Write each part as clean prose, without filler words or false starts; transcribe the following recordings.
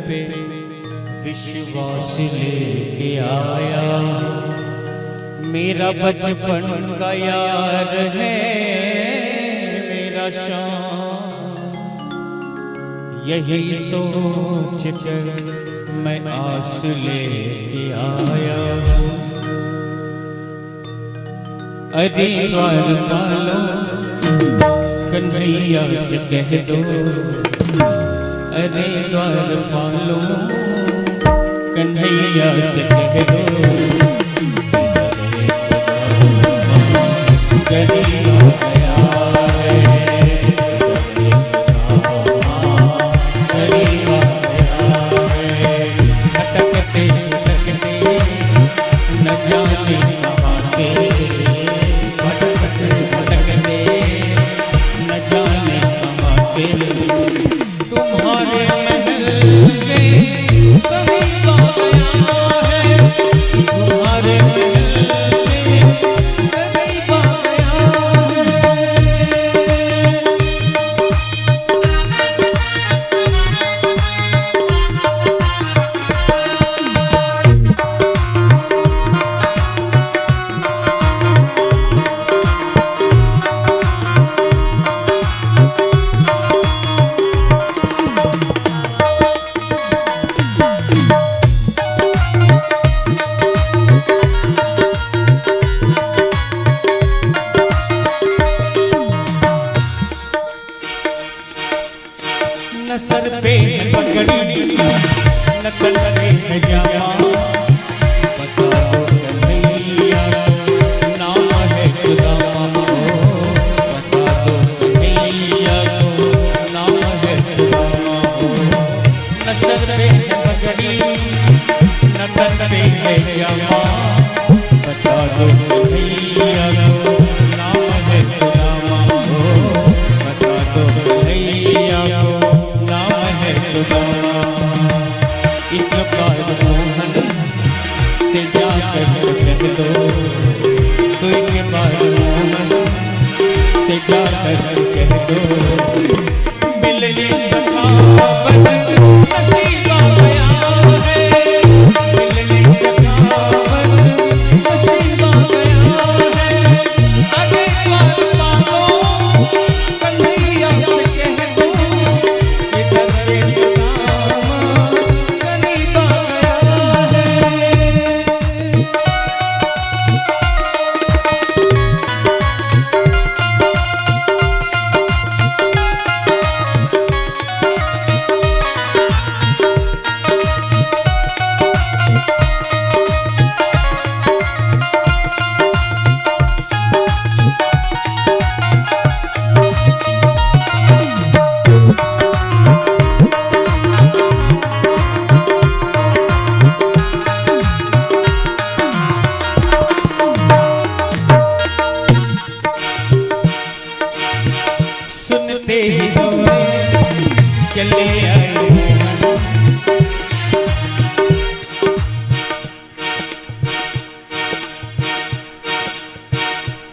पे विश्वास लेके आया, मेरा बचपन का यार है मेरा शान। यही सोच कर मैं आस लेके आया। अरे द्वार वालों कन्हैया से कह दो, अरे द्वार वालों कन्हैया से कह दो, गरीब गया है, गरीब गया है। भटकते भटकते न जाने कहाँ से, भटकते भटकते न जाने कहाँ से। तुम्हारे महल के कभी गया है, तुम्हारे महल के कभी गया न सर पे पगड़ी न तन पे जामा, बता दो कन्हैया को नाम है सुदामा, बता दो कन्हैया को नाम है सुदामा। न सर पे पगड़ी न तन पे जामा, बता दो कन्हैया को नाम है सुदामा, बता दो कन्हैया को एक बार मोहन से जाकर कह दो, तो एक बार मोहन से जाकर कह दो, मिलने सखावत नसीबा गया है, मिलने सखावत नसीबा गया है। अरे द्वार वालों कन्हैया से कह दो, इधर पे सुदामा करीब गया है। सुनते ही दौड़े चले आए मोहन,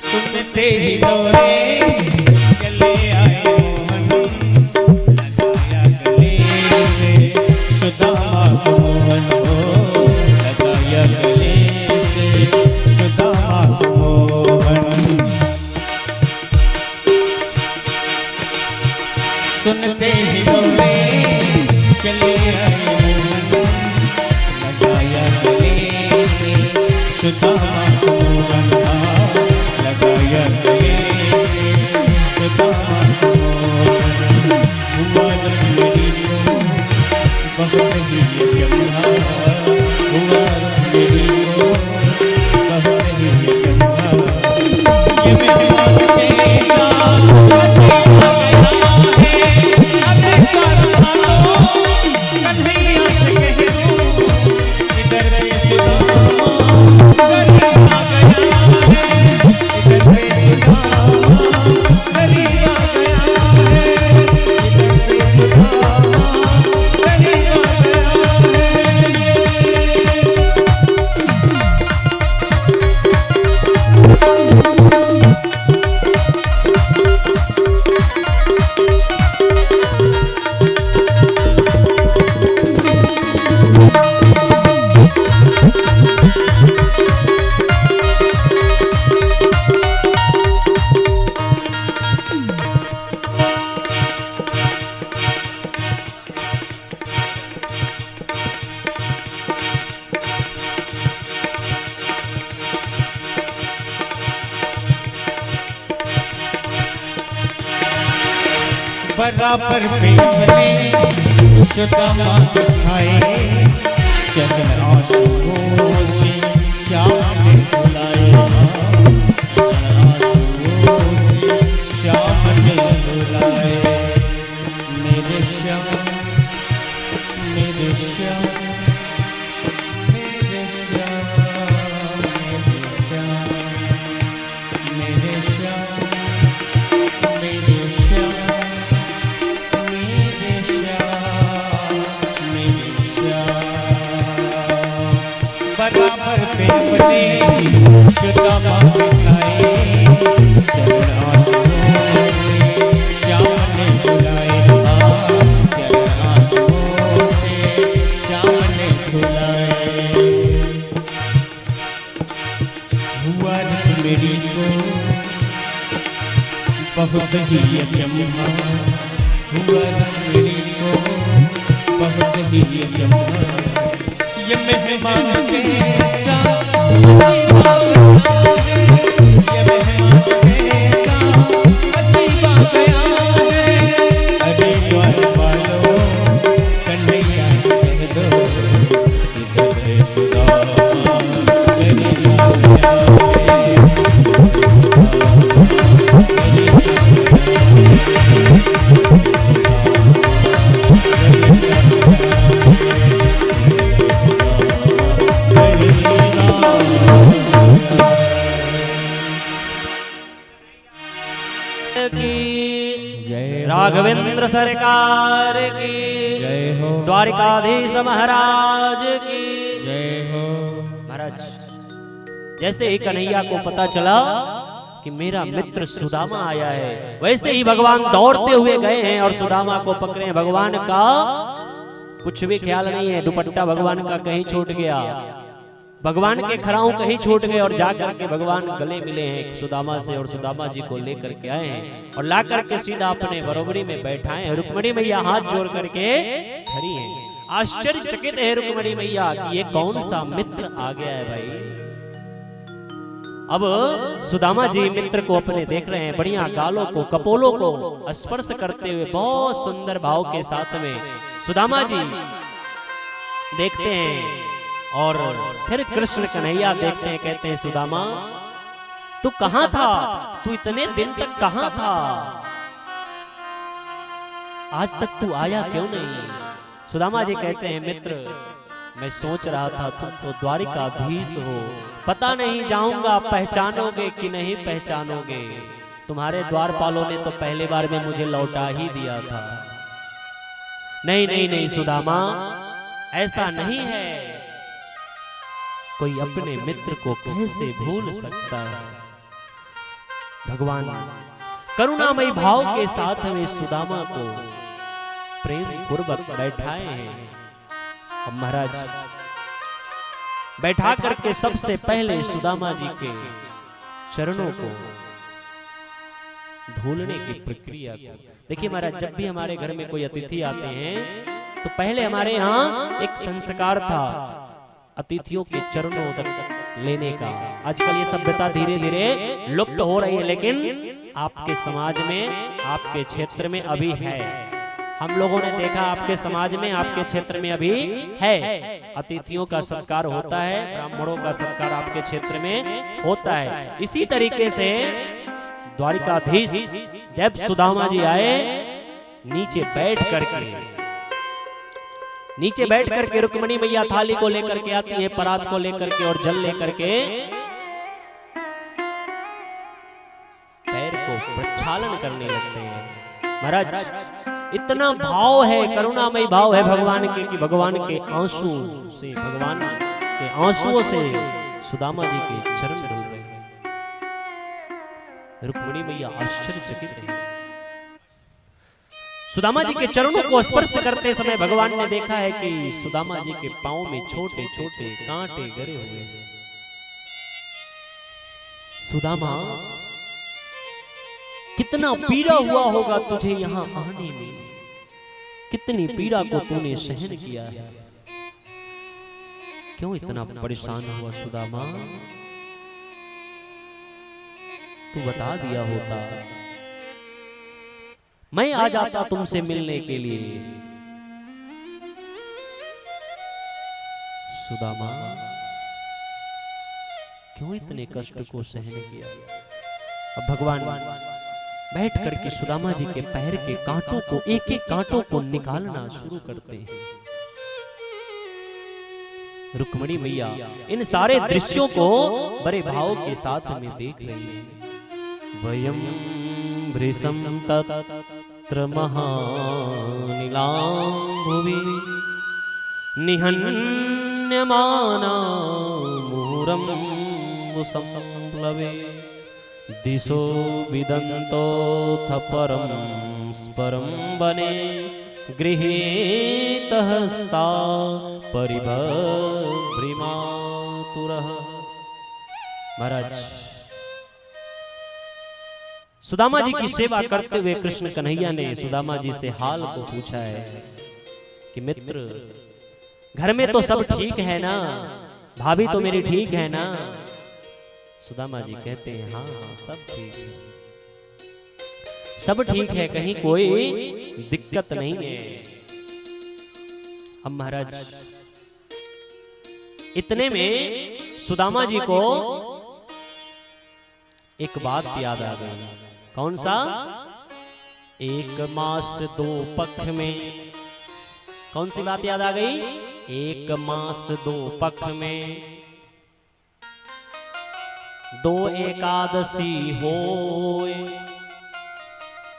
सुनते ही दौड़े चले आए मोहन, लगाया गले से सुदामा को मोहन, लगाया गले से सुदामा को मोहन। सुनते ही दौड़े चले आए मोहन, लगाया गले से सुदामा को मोहन, लगाया गले से सुदामा को मोहन। हुआ मेरी को बहुत ही चंगा, हुआ मेरी को बहुत ही चंगा। ये मेहमान तेरा नसीबा गया है, अरे द्वार वालों कन्हैया से कह दो, इधर पे सुदामा करीब बराबर प्रेम ने सुदामा दिखाए, चरण आंसुओं से श्याम ने बुलाए, चरण आंसुओं से श्याम ने बुलाए। मेरे श्याम, मेरे श्याम, मेरे श्याम, मेरे श्याम, मेरे श्याम, मेरे श्याम, मेरे श्याम, मेरे श्याम। बराबर प्रेम ने सुदामा दिखाए, चरण आंसुओं से श्याम ने बुलाए, चरण आंसुओं से श्याम ने बुलाए। हुआ रुक्मिणी को बहुत ही अचंभा, हुआ रुक्मिणी को बहुत ही अचंभा, ये मेहमान कैसा अजीबा गया है, ये मेहमान कैसा अजीबा गया है। अरे द्वारपालों कन्हैया कह दो, इधर है सुदामा मेरी लालिया है, राघवेंद्र सरकार की जय हो, द्वारिकाधीश महाराज की जय हो। महाराज जैसे ही कन्हैया को पता चला कि मेरा मित्र सुदामा आया है, वैसे ही भगवान दौड़ते हुए गए हैं और सुदामा को पकड़े। भगवान का कुछ भी ख्याल नहीं है, दुपट्टा भगवान का कहीं छूट गया, भगवान के खराऊ कहीं छूट गए और जाकर के भगवान गले मिले हैं सुदामा से और सुदामा जी को लेकर के आए हैं और ला करके सीधा अपने बरोबरी में बैठाए हैं। रुक्मिणी मैया हाथ जोड़ करके खड़ी हैं, आश्चर्यचकित है रुक्मिणी मैया कि ये कौन सा मित्र आ गया है भाई। अब सुदामा जी मित्र को अपने देख रहे हैं, बढ़िया गालों को कपोलों को स्पर्श करते हुए बहुत सुंदर भाव के साथ में सुदामा जी देखते हैं और फिर कृष्ण कन्हैया देखते हैं, कहते हैं सुदामा तू कहां था, तू इतने दिन तक कहां था, आज तक तू आया क्यों नहीं। सुदामा जी कहते हैं मित्र मैं सोच रहा था तुम तो द्वारिकाधीश हो, पता नहीं जाऊंगा पहचानोगे कि नहीं पहचानोगे। तुम्हारे द्वारपालों ने तो पहले बार में मुझे लौटा ही दिया था। नहीं नहीं नहीं सुदामा ऐसा नहीं है, कोई अपने मित्र को कैसे भूल सकता है। भगवान करुणामय भाव के साथ में सुदामा को प्रेम पूर्वक बैठाए हैं। अब महाराज बैठा करके सबसे पहले सुदामा जी के चरणों को धुलने की प्रक्रिया को देखिए महाराज। जब भी हमारे घर में कोई अतिथि आते हैं तो पहले हमारे यहाँ एक संस्कार था अतिथियों के चरणों तक लेने का। आजकल ये सभ्यता धीरे धीरे लुप्त हो रही है, लेकिन आपके समाज में आपके क्षेत्र में अभी है। हम लोगों ने देखा आपके समाज में आपके क्षेत्र में अभी है, अतिथियों का सत्कार होता है, ब्राह्मणों का सत्कार आपके क्षेत्र में होता है। इसी तरीके से द्वारिकाधीश जब सुदामा जी आए नीचे बैठ करके रुक्मिणी मैया थाली को लेकर के आती है, परात को लेकर के और जल लेकर के पैर को प्रक्षालन करने लगते हैं। महाराज इतना भाव है, करुणामय भाव है भगवान के कि भगवान के आंसू से, भगवान के आंसुओं से सुदामा जी के चरण धुल रहे हैं। रुक्मिणी मैया आश्चर्यचकित है। सुदामा जी के चरणों को स्पर्श करते समय भगवान ने देखा है कि सुदामा जी के पांव में छोटे छोटे कांटे गड़े हुए हैं। सुदामा कितना पीड़ा हुआ होगा तुझे यहाँ आने में, कितनी पीड़ा को तूने सहन किया है, क्यों इतना परेशान हुआ सुदामा। तू बता दिया होता मैं आ जाता तुमसे मिलने के लिए। सुदामा क्यों इतने कष्ट को सहन किया? अब भगवान बैठ करके सुदामा जी के पैर के कांटों को, एक एक कांटों को निकालना शुरू करते हैं। रुक्मिणी मैया इन सारे दृश्यों को बड़े भाव के साथ में देख रही है। वयम भृशं तत्र महानिलां भुवि निहन्यमाना मुहुरं संप्लवे दिशो विदन्तोऽथ परं स्परं वने गृहीतहस्ता परिभ्रमातुरः। महाराज सुदामा जी की सेवा करते हुए कृष्ण कन्हैया ने सुदामा जी से हाल को पूछा है कि मित्र, घर में तो सब ठीक है ना? भाभी तो मेरी ठीक है ना? सुदामा जी कहते हैं हाँ सब ठीक है, सब ठीक है, कहीं कोई दिक्कत नहीं है। अब महाराज इतने में सुदामा जी को एक बात याद आ गई। कौन सा? एक मास दो पक्ष में। कौन सी बात याद आ गई? एक मास दो पक्ष में दो एकादशी होए।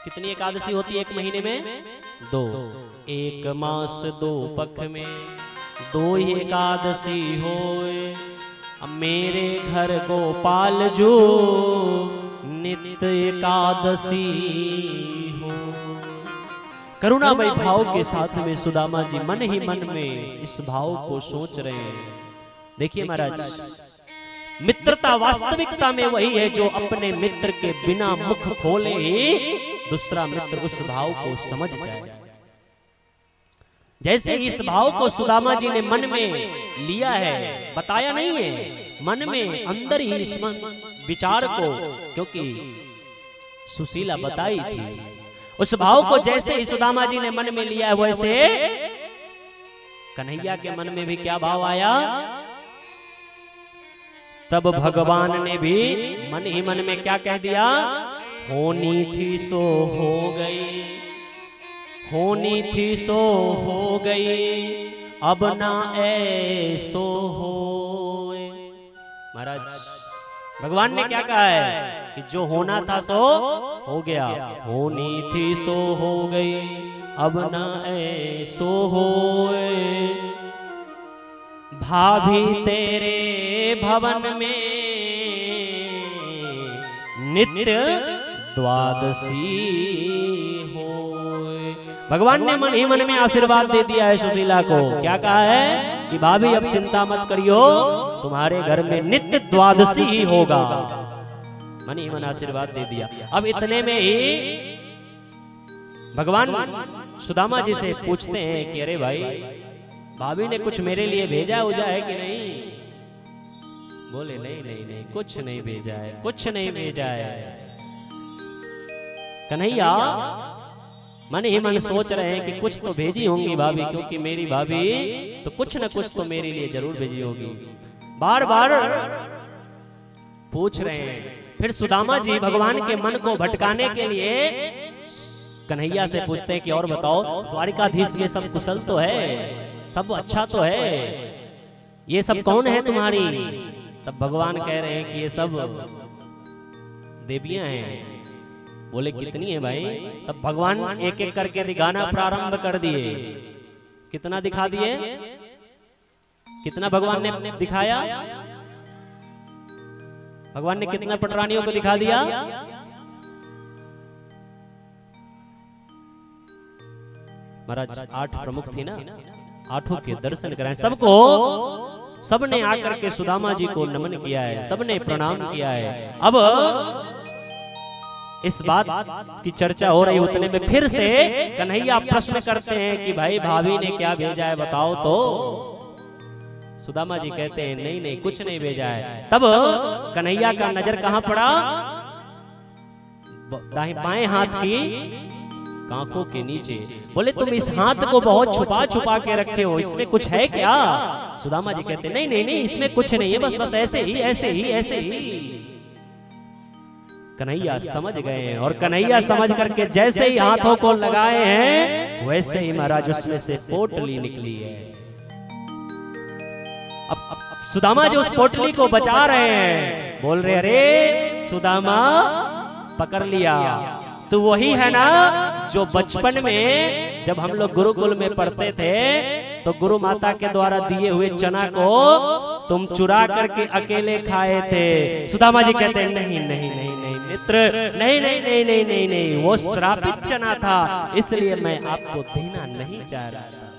कितनी एकादशी होती है एक महीने में? दो। एक मास दो पक्ष में दो ही एकादशी होए। अब मेरे घर गोपाल जो नित्य एकादशी हो। करुणामय भाव के साथ में सुदामा जी मन ही मन में इस भाव को सोच रहे हैं। देखिए महाराज, मित्रता वास्तविकता में वही है जो अपने मित्र के बिना मुख खोले ही दूसरा मित्र उस भाव को समझ जाए। जैसे इस भाव को सुदामा जी ने मन में लिया है, बताया नहीं है, मन में अंदर ही इस विचार को, क्योंकि सुशीला बताई थी, उस भाव को जैसे ही सुदामा जी ने मन में लिया है, वैसे कन्हैया के मन में भी क्या भाव आया? तब भगवान ने भी मन ही मन में क्या कह दिया? होनी थी सो हो गई, होनी थी सो हो गई, अब ना ऐसो होए। महाराज भगवान ने क्या कहा है कि जो होना था सो हो गया, होनी थी सो हो गई, अब ना ऐसो होए। भाभी तेरे भवन में नित्य द्वादशी होए। भगवान ने मन ही मन में आशीर्वाद दे दिया है सुशीला को। क्या कहा है कि भाभी अब चिंता मत करियो, तुम्हारे घर में नित्य द्वादशी ही होगा। मन ही मन आशीर्वाद दे दिया। अब इतने में ही भगवान सुदामा जी से पूछते हैं कि अरे भाई, भाभी ने कुछ मेरे लिए भेजा उजा है कि नहीं? बोले नहीं नहीं नहीं, कुछ नहीं भेजा है, कुछ नहीं भेजा है। कन्हैया मन ही मन सोच रहे हैं कि कुछ तो भेजी होंगी भाभी, क्योंकि मेरी भाभी तो कुछ न कुछ तो मेरे लिए जरूर भेजी होगी। बार बार पूछ रहे हैं। फिर सुदामा जी भगवान के मन को भटकाने के लिए कन्हैया से पूछते हैं कि और बताओ, द्वारिकाधीश में सब कुशल तो है, सब अच्छा तो है, ये सब कौन है तुम्हारी? तब भगवान कह रहे हैं कि ये सब देवियां हैं। बोले कितनी है भाई? तब भगवान एक एक करके दिखाना प्रारंभ कर दिए। कितना दिखा दिए? कितना भगवान ने दिखाया? भगवान ने कितना पटरानियों को दिखा दिया? महाराज 8 प्रमुख थी ना, 8 के दर्शन कराए सबको। सबने आकर के सुदामा जी को नमन किया है, सबने प्रणाम किया है। अब इस बात की चर्चा हो रही, उतने में फिर से कन्हैया प्रश्न करते हैं कि भाई भाभी ने क्या भेजा है बताओ तो। सुदामा जी कहते हैं नहीं नहीं, कुछ नहीं भेजा है। तब कन्हैया का नजर कहां पड़ा? बाएं हाथ की कांखों के नीचे। बोले तुम इस हाथ को बहुत छुपा छुपा के रखे हो, इसमें कुछ है क्या? सुदामा जी कहते नहीं नहीं नहीं, इसमें कुछ नहीं है, बस बस ऐसे ही ऐसे ही ऐसे ही। कन्हैया समझ गए हैं, और कन्हैया समझ करके जैसे ही हाथों को लगाए हैं वैसे ही महाराज उसमें से पोटली निकली है। अब सुदामा जी उस पोटली को बचा रहे हैं, बोल रहे अरे सुदामा पकड़ लिया, तो वही है ना जो बचपन में जब हम लोग गुरुकुल में पढ़ते थे तो गुरु माता के द्वारा दिए हुए चना को तुम चुरा करके अकेले खाए थे। सुदामा जी कहते हैं नहीं नहीं नहीं नहीं मित्र, नहीं नहीं नहीं नहीं नहीं नहीं, वो श्रापित चना था, इसलिए मैं आपको देना नहीं चाह रहा था।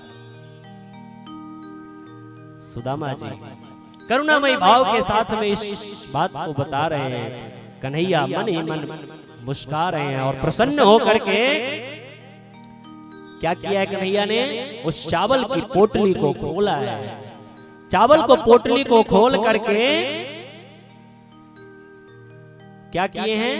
सुदामा जी करुणामयी भाव के साथ में इस बात को बता रहे हैं। कन्हैया मन ही मन मुस्कुरा रहे हैं, और प्रसन्न होकर के क्या किया है कन्हैया ने? उस चावल की पोटली को खोला है। चावल को पोटली को खोल करके क्या किए हैं?